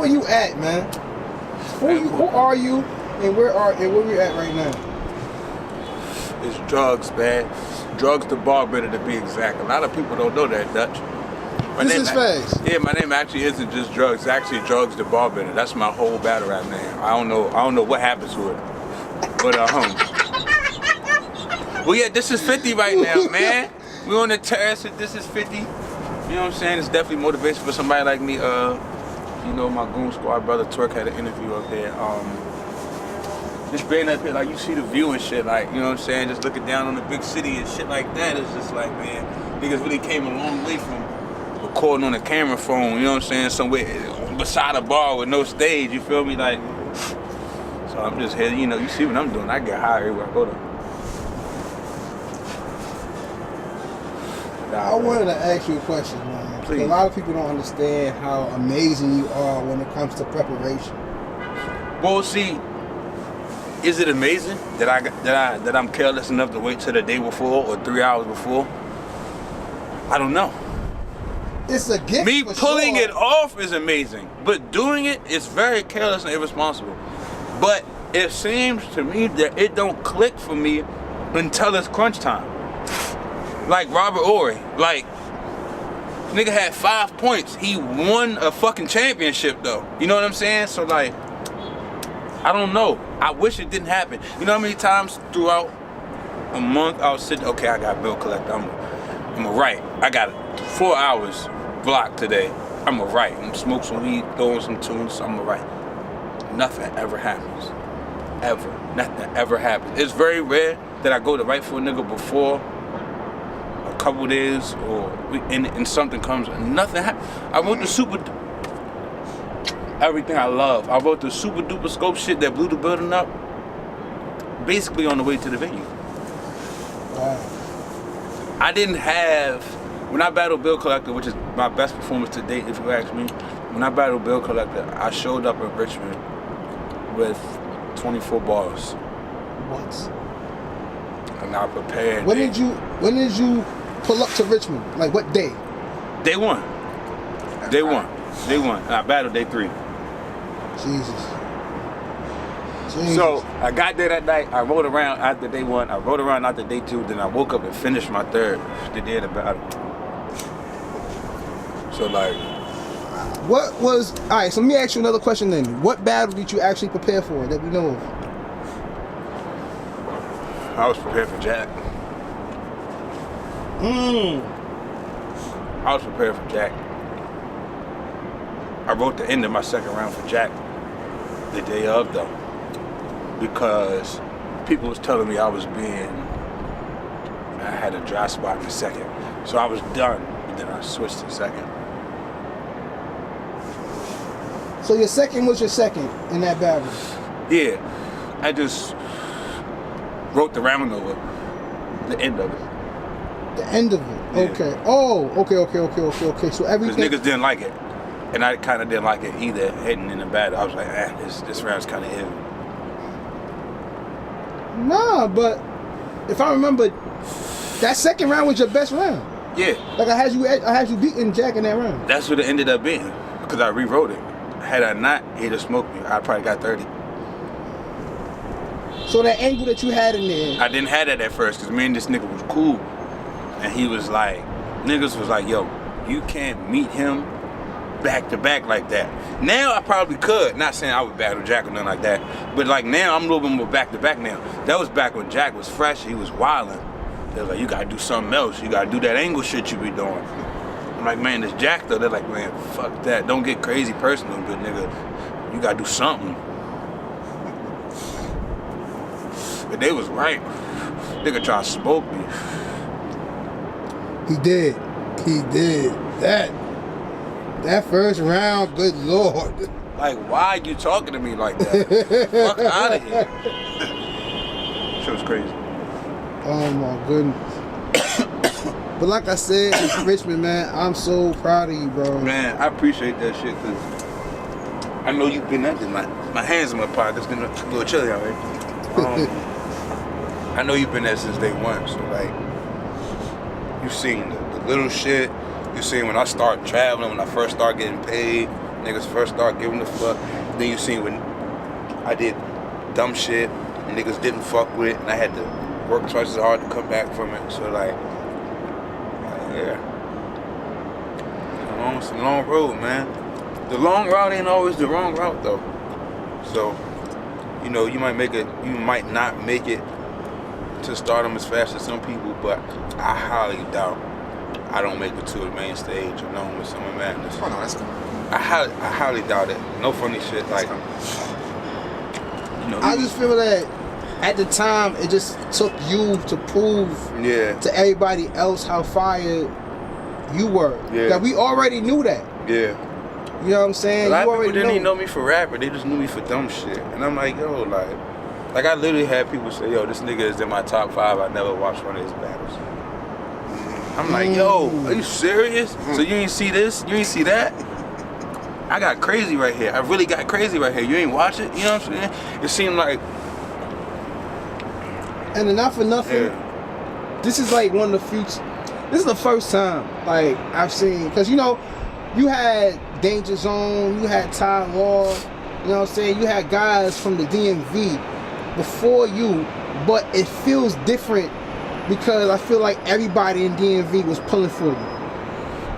where you at, man? Who are you, and where we at right now? It's Drugz, man. Drugz the Barbender, to be exact. A lot of people don't know that, Dutch. This is facts. Yeah, my name actually isn't just Drugz. It's actually Drugz the Barbender. That's my whole battle rap name. I don't know what happened to it, but well, yeah, this is 50 right now, man. We on the terrace. This is 50. You know what I'm saying? It's definitely motivation for somebody like me. You know, my Goon Squad brother Twerk had an interview up there. Just being up here, like, you see the view and shit, like, you know what I'm saying? Just looking down on the big city and shit like that. It's just like, man, niggas really came a long way from recording on a camera phone, you know what I'm saying? Somewhere beside a bar with no stage, you feel me? Like, so I'm just here, you know, you see what I'm doing. I get high everywhere I go to. I wanted to ask you a question, man. Please. A lot of people don't understand how amazing you are when it comes to preparation. Well, see, is it amazing that I'm careless enough to wait till the day before or 3 hours before? I don't know. It's a gift. Me pulling it off is amazing, but doing it is very careless and irresponsible. But it seems to me that it don't click for me until it's crunch time. Like Robert Ory, like, nigga had 5 points. He won a fucking championship though. You know what I'm saying? So like, I don't know. I wish it didn't happen. You know how many times throughout a month I was sitting, okay, I got bill collector. I'm a write. I got 4 hours blocked today. I'm a write. I'm gonna smoke some weed, throw on some tunes, I'm a write. Nothing ever happens. Ever. Nothing ever happens. It's very rare that I go to write for a nigga before a couple days or and something comes and nothing happens. I wrote the everything I love. I wrote the super duper scope shit that blew the building up basically on the way to the venue. Wow. I didn't have, when I battled Bill Collector, which is my best performance to date if you ask me, when I battled Bill Collector, I showed up in Richmond with 24 bars. What? And I prepared. When did you pull up to Richmond? Like what day? Day one. Day one. Day one. And I battled day 3. Jesus. So I got there that night. I rode around after day 1. I rode around after day 2. Then I woke up and finished my 3rd. The day of the battle. So like, what was, all right, so let me ask you another question then. What battle did you actually prepare for that we know of? I was prepared for Jack. I was prepared for Jack. I wrote the end of my 2nd round for Jack the day of though, because people was telling me I had a dry spot in the 2nd. So I was done, but then I switched to 2nd. So your 2nd was your 2nd in that battle? Yeah, I just wrote the round over, the end of it. The end of it, Yeah. okay. Oh, okay. So everything. Because niggas didn't like it. And I kind of didn't like it either, heading in the battle. I was like, this round's kind of heavy. Nah, but if I remember, that 2nd round was your best round. Yeah. Like I had you beating Jack in that round. That's what it ended up being, because I rewrote it. Had I not, he'd have smoked me. I probably got 30. So that angle that you had in there. I didn't have that at first, because me and this nigga was cool. And he was like, niggas was like, yo, you can't meet him back to back like that. Now I probably could. Not saying I would battle Jack or nothing like that. But like now, I'm a little bit more back to back now. That was back when Jack was fresh. He was wilding. They was like, you gotta do something else. You gotta do that angle shit you be doing. I'm like, man, this Jack though. They're like, man, fuck that. Don't get crazy personal, but nigga, you gotta do something. But they was right. Nigga try to smoke me. He did. That first round, good Lord. Like, why are you talking to me like that? Fuck out of here. Shit was crazy. Oh my goodness. But like I said, Richmond, man, I'm so proud of you, bro. Man, I appreciate that shit, because I know you've been at this. My hands in my pockets, getting a little chilly out here. I know you've been there since day 1, so like, you've seen the little shit. You seen when I start traveling, when I first start getting paid, niggas first start giving a fuck. Then you seen when I did dumb shit and niggas didn't fuck with it, and I had to work twice as hard to come back from it. So like, yeah, it's a long road, man. The long route ain't always the wrong route though. So, you know, you might not make it to stardom as fast as some people, but I highly doubt I don't make it to the main stage or known with Summer Madness. Oh no, that's cool. I highly doubt it. No funny shit. Like, you know, I just feel that at the time it just took you to prove to everybody else how fire you were. Yeah. That we already knew that. Yeah. You know what I'm saying? A lot you of people already didn't even know me for rapper. They just knew me for dumb shit. And I'm like, yo, like I literally had people say, yo, this nigga is in my top 5. I never watched one of his battles. I'm like, yo, are you serious? So you ain't see this? You ain't see that? I got crazy right here. I really got crazy right here. You ain't watch it? You know what I'm saying? It seemed like... And enough for nothing, this is like one of the few... This is the first time, like, I've seen... Because, you know, you had Danger Zone, you had Ty Law, you know what I'm saying? You had guys from the DMV before you, but it feels different because I feel like everybody in DMV was pulling for you.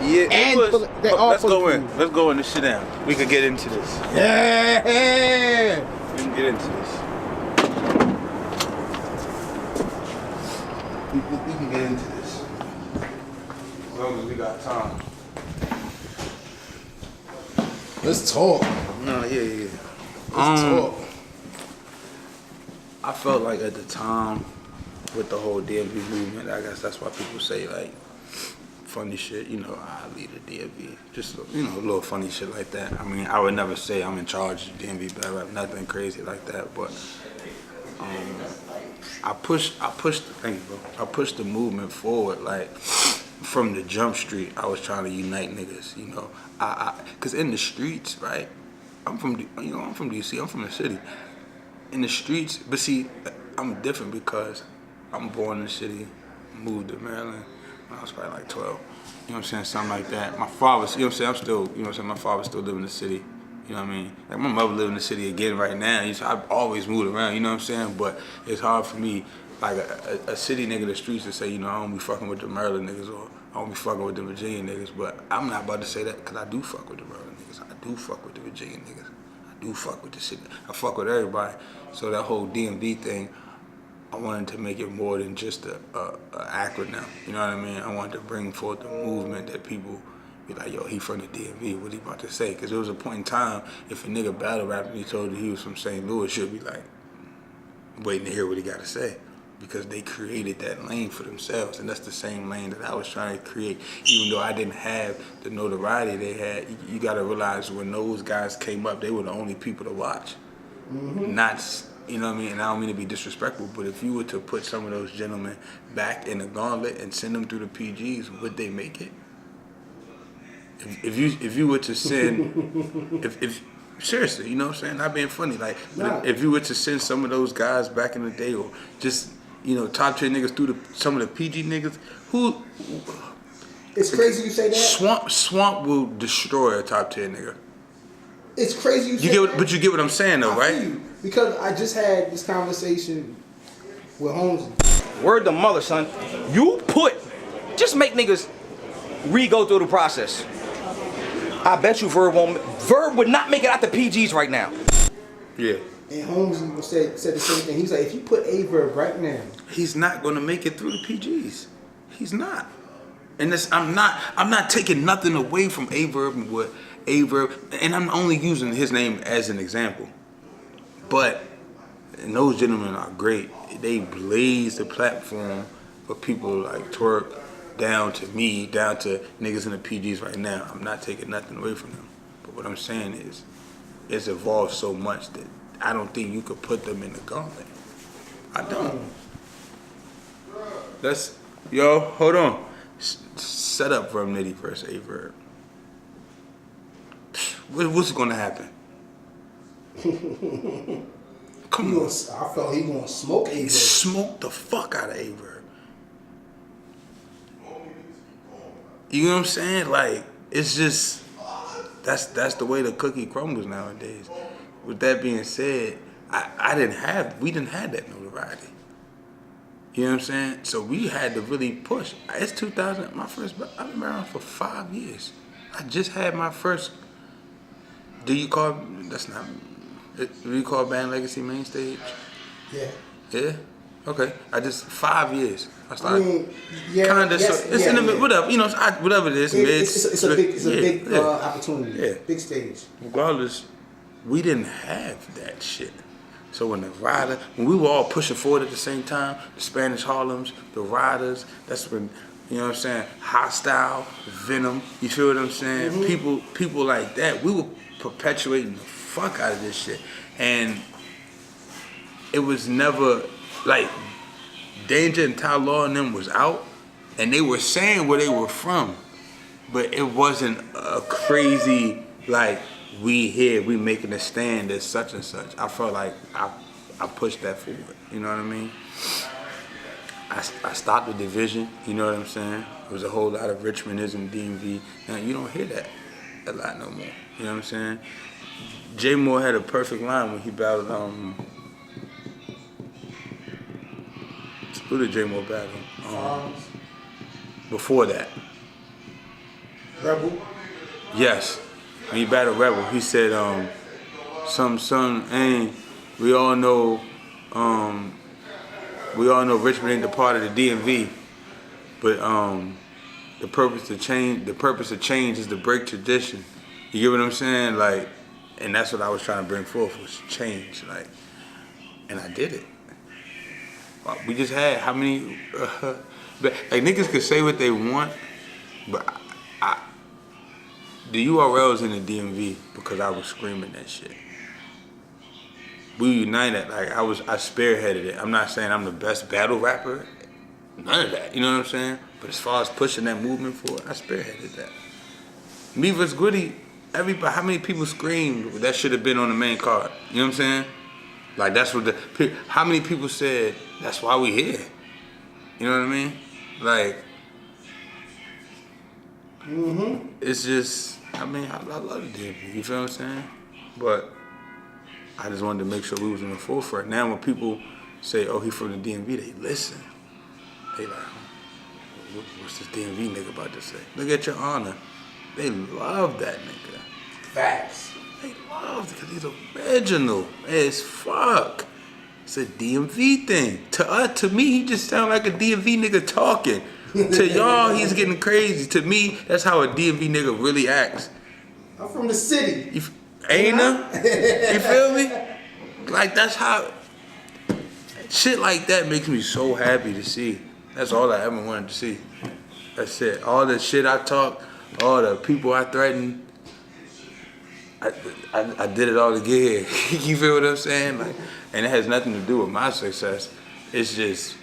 Yeah, and let's go in. Let's go in this shit down. We could get into this. Yeah. We can get into this. We can get into this. As long as we got time. Let's talk. No, yeah. Let's talk. I felt like at the time with the whole DMV movement, I guess that's why people say like funny shit, you know, I lead the DMV. Just, you know, a little funny shit like that. I mean, I would never say I'm in charge of DMV battle rap, nothing crazy like that, but I pushed the movement forward, like from the jump street. I was trying to unite niggas, you know. Cause in the streets, right? I'm from DC, I'm from the city. In the streets, but see, I'm different because I'm born in the city, moved to Maryland when I was probably like 12. You know what I'm saying? Something like that. My father, you know what I'm saying? I'm still, you know what I'm saying? My father still live in the city. You know what I mean? Like my mother live in the city again right now. I've always moved around, you know what I'm saying? But it's hard for me, like a city nigga in the streets to say, you know, I don't be fucking with the Maryland niggas or I don't be fucking with the Virginia niggas. But I'm not about to say that because I do fuck with the Maryland niggas. I do fuck with the Virginia niggas. I do fuck with the city. I fuck with everybody. So that whole DMV thing, I wanted to make it more than just a acronym. You know what I mean? I wanted to bring forth the movement that people be like, yo, he from the DMV, what he about to say? Because there was a point in time, if a nigga battle rapped and he told you he was from St. Louis, she'll be like, waiting to hear what he got to say. Because they created that lane for themselves. And that's the same lane that I was trying to create. Even though I didn't have the notoriety they had, you got to realize when those guys came up, they were the only people to watch. Not, you know what I mean? And I don't mean to be disrespectful, but if you were to put some of those gentlemen back in the gauntlet and send them through the PGs, would they make it? If you were to send, if seriously, you know what I'm saying? Not being funny, like, if you were to send some of those guys back in the day, or just, you know, top tier niggas through some of the PG niggas, who? It's crazy you say that. Swamp will destroy a top tier nigga. It's crazy you say that. But you get what I'm saying though, right? I feel you, because I just had this conversation with Holmes. Word to mother, son. Just make niggas re-go through the process. I bet you Verb would not make it out the PGs right now. Yeah. And Holmes said the same thing. He's like, if you put A-Verb right now, he's not gonna make it through the PGs. He's not. And I'm not taking nothing away from A-Verb and what A-Verb, and I'm only using his name as an example. But and those gentlemen are great. They blaze the platform for people like Twerk, down to me, down to niggas in the PGs right now. I'm not taking nothing away from them. But what I'm saying is, it's evolved so much that I don't think you could put them in the gauntlet. I don't. Hold on. Set up Verb Nitty versus A-Verb. What's gonna happen? Come on. I felt he gonna smoke A-Verb. He smoked the fuck out of A-Verb. You know what I'm saying? Like, it's just, that's the way the cookie crumbles nowadays. With that being said, we didn't have that notoriety. You know what I'm saying? So we had to really push. It's 2000. I've been around for 5 years. I just had my first. Do you call Band Legacy main stage? Yeah. Yeah. Okay. 5 years. I started. I mean, yeah. Kinda. Yes, It's in the middle. Whatever. You know. Whatever it is. It's a big opportunity. Yeah. Big stage. Regardless, we didn't have that shit. So when we were all pushing forward at the same time, the Spanish Harlems, the Riders, that's when, you know what I'm saying, Hostile, Venom, you feel what I'm saying? Mm-hmm. People like that, we were perpetuating the fuck out of this shit. And it was never, like, Danger and Ty Law and them was out, and they were saying where they were from, but it wasn't a crazy, like, we here, we making a stand as such and such. I felt like I pushed that forward, you know what I mean? I stopped the division, you know what I'm saying? There was a whole lot of Richmondism, DMV. Now, you don't hear that a lot no more, you know what I'm saying? J Moore had a perfect line when he battled, who did J Moore battle? Before that. Rebel? Yes. When he battled Rebel, he said, we all know Richmond ain't the part of the DMV, but the purpose of change is to break tradition. You get what I'm saying? Like, and that's what I was trying to bring forth, was change, like, and I did it. We just had how many, like, niggas could say what they want, but the URL's in the DMV because I was screaming that shit. We united, like I spearheaded it. I'm not saying I'm the best battle rapper, none of that, you know what I'm saying? But as far as pushing that movement forward, I spearheaded that. Me vs. Goody, everybody, how many people screamed that should have been on the main card? You know what I'm saying? Like, that's what how many people said, that's why we here? You know what I mean? Like, it's just, I mean, I love the DMV, you feel what I'm saying? But I just wanted to make sure we was in the forefront. Now when people say, oh, he from the DMV, they listen. They like, what's this DMV nigga about to say? Look at Your Honor. They love that nigga. Facts. They love it because he's original as fuck. It's a DMV thing. To me, he just sound like a DMV nigga talking. To y'all, he's getting crazy. To me, that's how a DMV nigga really acts. I'm from the city. Ain't you feel me? Like, that's how, shit like that makes me so happy to see. That's all I ever wanted to see. That's it. All the shit I talk, all the people I threaten, I did it all to get here. You feel what I'm saying? Like, and it has nothing to do with my success. It's just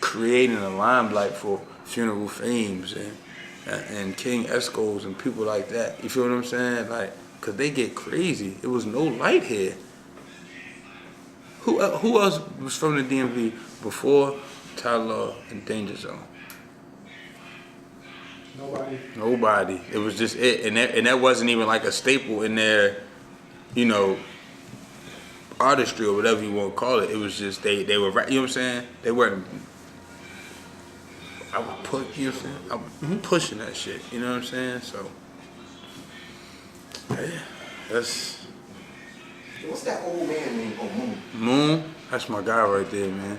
creating a limelight for Funeral Fames and King Escos and people like that. You feel what I'm saying? Like, cause they get crazy. It was no light here. Who else was from the DMV before Tyler and Danger Zone? Nobody. It was just it, and that wasn't even like a staple in their, you know, artistry or whatever you want to call it. It was just they were, you know what I'm saying? They weren't. I was pushing, you know what I'm saying? I was pushing that shit. You know what I'm saying? So yeah, that's. What's that old man name? Oh, Moon. Moon. That's my guy right there, man.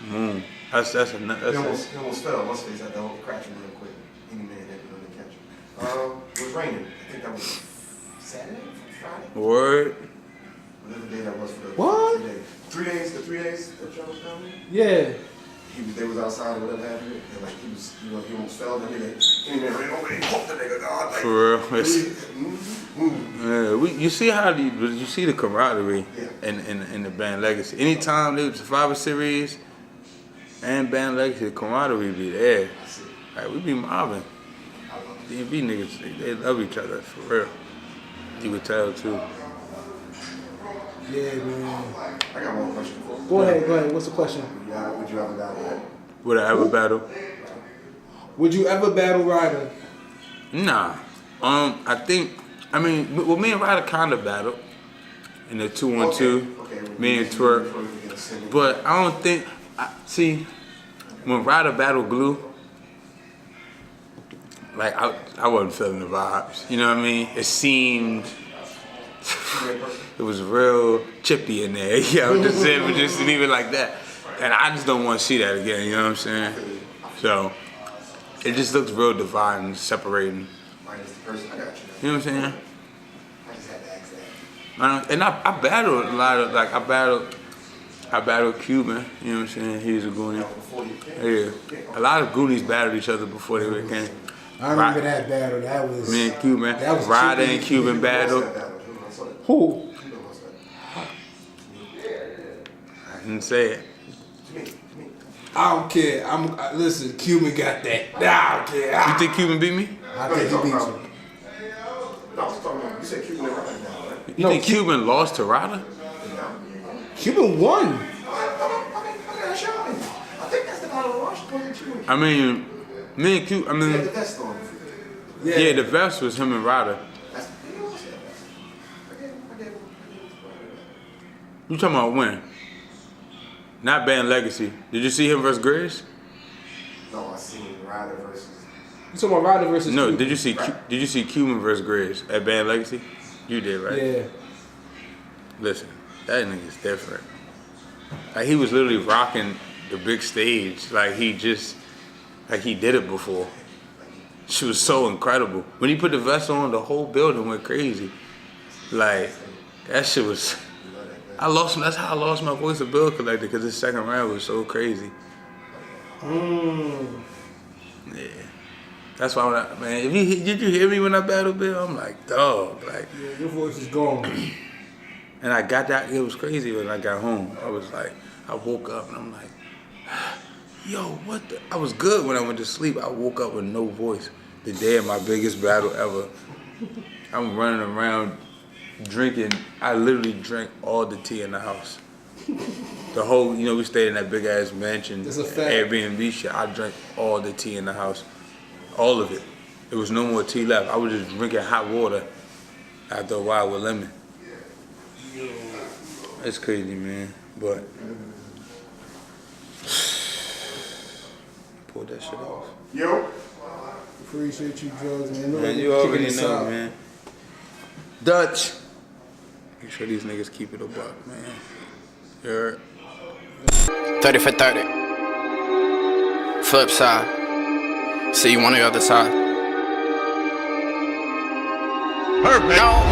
Moon. That's he almost fell. What's face? I don't crash him real quick. Any man that could catch him. It was raining. I think that was Saturday, Friday. Word. Whatever day that was for the what? 3 days. The 3 days that y'all was down there. Yeah. They was outside or whatever happened, and like he almost fell. That nigga, any man ran over and hooked the nigga. God, like, for real. Yeah, you see how you see the camaraderie in the Band Legacy. Anytime there was Survivor Series and Band Legacy, the camaraderie be there. Like, we be mobbing. DMV niggas, they love each other for real. You could tell too. Yeah, man. I got one question. Go ahead. What's the question? Would you ever battle Ryder? Would I ever battle? Would you ever battle Ryder? Nah. I think, I mean, well, me and Ryder kind of battled in the 2-on-2. Okay. Me and Twerk. But I don't think, see, when Ryder battled Glue, like, I wasn't feeling the vibes. You know what I mean? It seemed, it was real chippy in there. Yeah, I'm just saying, but just leave it like that. And I just don't want to see that again, you know what I'm saying? So, it just looks real divine and separating. You know what I'm saying? I just had to ask that. And I battled a lot of, like, I battled Cuban, you know what I'm saying? He was a Goonie. Yeah. A lot of Goonies battled each other before they came. I remember that battle. That was me and Cuban. That was Ryder and Cuban battle. Who? I didn't say it. I don't care. Listen, Cuban got that. Nah, I don't care. You think Cuban beat me? I think he beat you. No, I was talking about, you said Cuban and Ryder now, right? You think Cuban lost to Ryder? Cuban won. I think that's the battle of Cuban. I mean, me and Cuban, I mean, The vest on. yeah, the vest was him and Ryder. You talking about when? Not Band Legacy. Did you see him versus Grizz? No, I seen Ryder versus. You talking about Ryder versus No, Cuban? did you see Cuban versus Grizz at Band Legacy? You did, right? Yeah. Listen, that nigga's different. Like, he was literally rocking the big stage like he did it before. She was so incredible. When he put the vest on, the whole building went crazy. Like, that shit was, that's how I lost my voice at Bill Collector, because the second round was so crazy. Yeah. That's why, man, did you hear me when I battled Bill? I'm like, dog, like. Yeah, your voice is gone. And I got that, it was crazy when I got home. I was like, I woke up and I'm like, yo, what the? I was good when I went to sleep. I woke up with no voice. The day of my biggest battle ever. I'm running around drinking. I literally drank all the tea in the house. The whole, you know, we stayed in that big ass mansion, That's a fact. Airbnb shit. I drank all the tea in the house. All of it. There was no more tea left. I was just drinking hot water after a while with lemon. It's crazy, man. But pulled that shit off. Yo. Appreciate you, Drugz, man. Man, you already know, man. Dutch. Make sure these niggas keep it a buck, man. You heard? 30 for 30. Flip side. See you on the other side. Perfect. No,